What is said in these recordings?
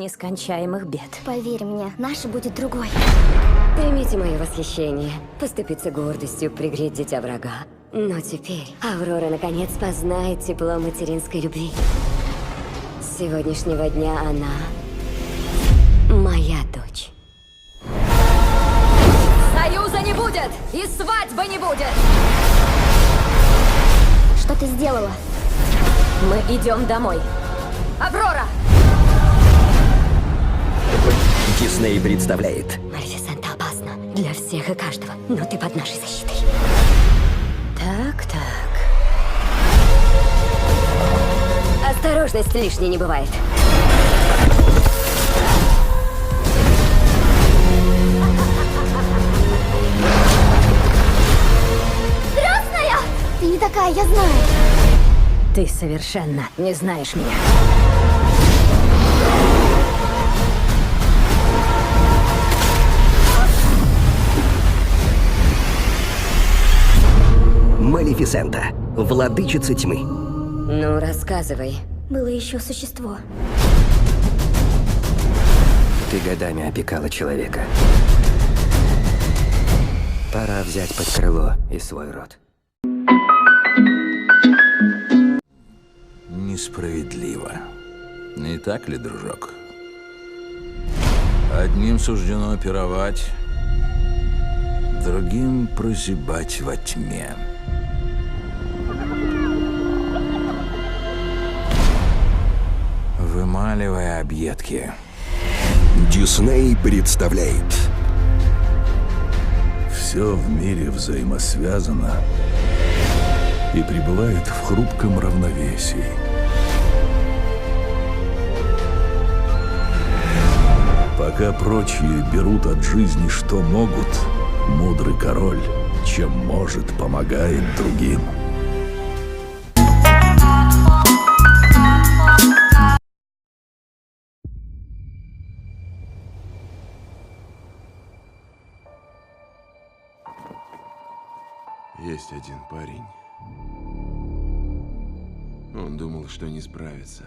нескончаемых бед. Поверь мне, наша будет другой. Примите мое восхищение. Поступиться гордостью, пригреть дитя врага. Но теперь Аврора наконец познает тепло материнской любви. С сегодняшнего дня она моя дочь. Союза не будет! И свадьбы не будет! Что ты сделала? Мы идем домой. Аврора! Дисней представляет Малефисента опасна для всех и каждого, но ты под нашей защитой. Так. Осторожность лишней не бывает. Красная! Ты не такая, я знаю. Ты совершенно не знаешь меня. Малефисента, владычица тьмы. Ну, рассказывай. Было еще существо. Ты годами опекала человека. Пора взять под крыло и свой род. Несправедливо. Не так ли, дружок? Одним суждено пировать, другим прозябать во тьме. Вымаливая объедки. Дисней представляет Все в мире взаимосвязано и пребывает в хрупком равновесии. Пока прочие берут от жизни, что могут, мудрый король, чем может, помогает другим. Есть один парень. Он думал, что не справится.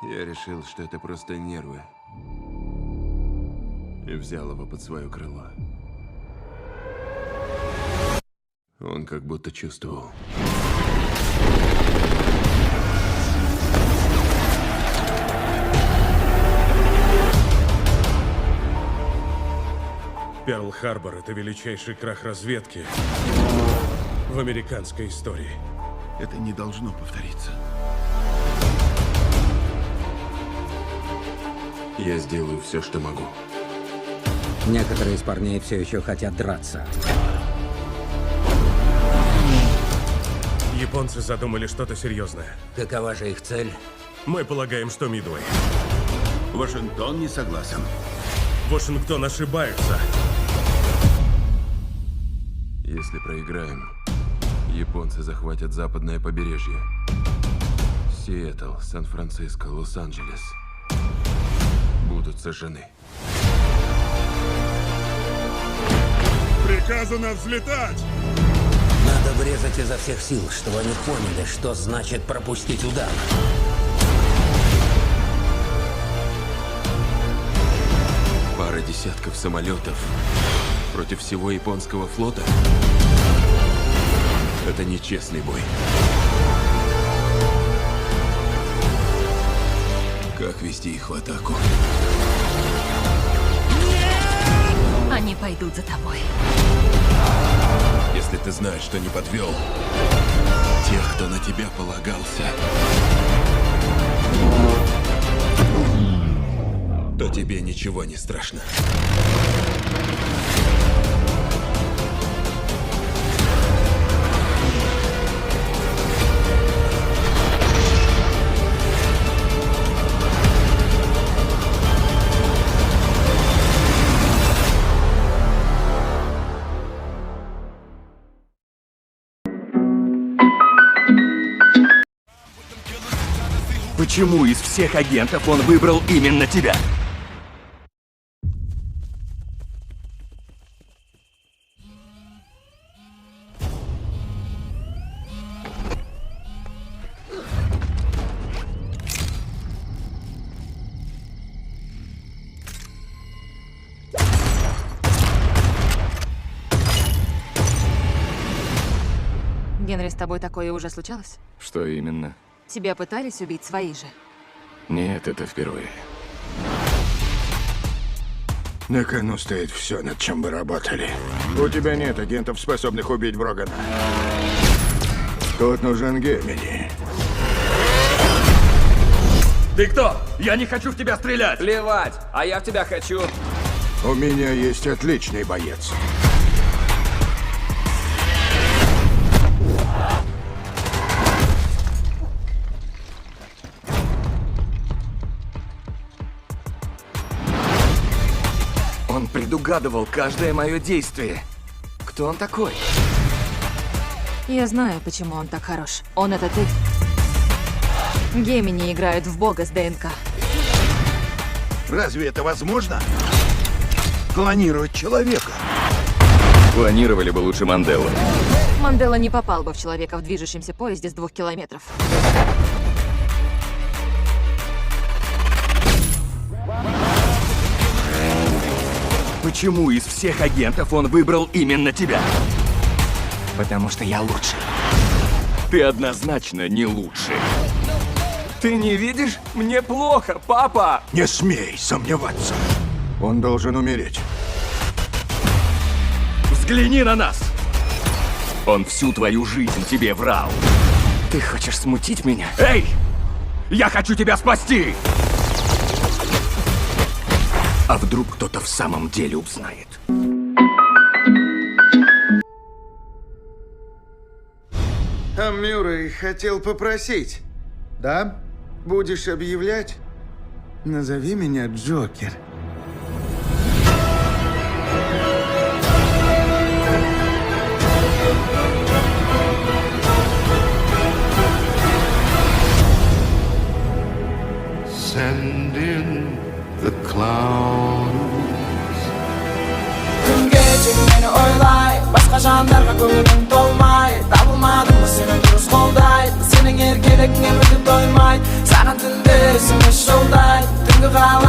Я решил, что это просто нервы. И взял его под свое крыло. Он как будто чувствовал. Перл-Харбор — это величайший крах разведки в американской истории. Это не должно повториться. Я сделаю все, что могу. Некоторые из парней все еще хотят драться. Японцы задумали что-то серьезное. Какова же их цель? Мы полагаем, что Мидуэй. Вашингтон не согласен. Вашингтон ошибаются. Если проиграем, японцы захватят западное побережье. Сиэтл, Сан-Франциско, Лос-Анджелес будут сожжены. Приказано взлетать! Надо врезать изо всех сил, чтобы они поняли, что значит пропустить удар. Пара десятков самолетов против всего японского флота. Это нечестный бой. Как вести их в атаку? Они пойдут за тобой. Если ты знаешь, что не подвел тех, кто на тебя полагался, то тебе ничего не страшно. Почему из всех агентов он выбрал именно тебя? Генри, с тобой такое уже случалось? Что именно? Тебя пытались убить свои же? Нет, это впервые. На кону стоит все, над чем вы работали. У тебя нет агентов, способных убить Брогана. Тут нужен Гемини. Ты кто? Я не хочу в тебя стрелять! Плевать, а я в тебя хочу. У меня есть отличный боец. Он предугадывал каждое мое действие. Кто он такой? Я знаю, почему он так хорош. Он — это ты. Гемини играют в бога с ДНК. Разве это возможно? Клонировать человека? Планировали бы лучше Манделу. Мандела не попал бы в человека в движущемся поезде с 2 километров. Почему из всех агентов он выбрал именно тебя? Потому что я лучший. Ты однозначно не лучший. Ты не видишь? Мне плохо, папа! Не смей сомневаться. Он должен умереть. Взгляни на нас! Он всю твою жизнь тебе врал. Ты хочешь смутить меня? Эй! Я хочу тебя спасти! А вдруг кто-то в самом деле узнает? А Мюррей хотел попросить. Да? Будешь объявлять? Назови меня Джокер. Send in the clowns. Gün geçip beni oylay, başka jandarga gönlüm dolmay. Tabılmadım mı senin dürüst kolday? Senin erkelekine müdür doymay. Sana tünde esime şolday. Tüngü kalan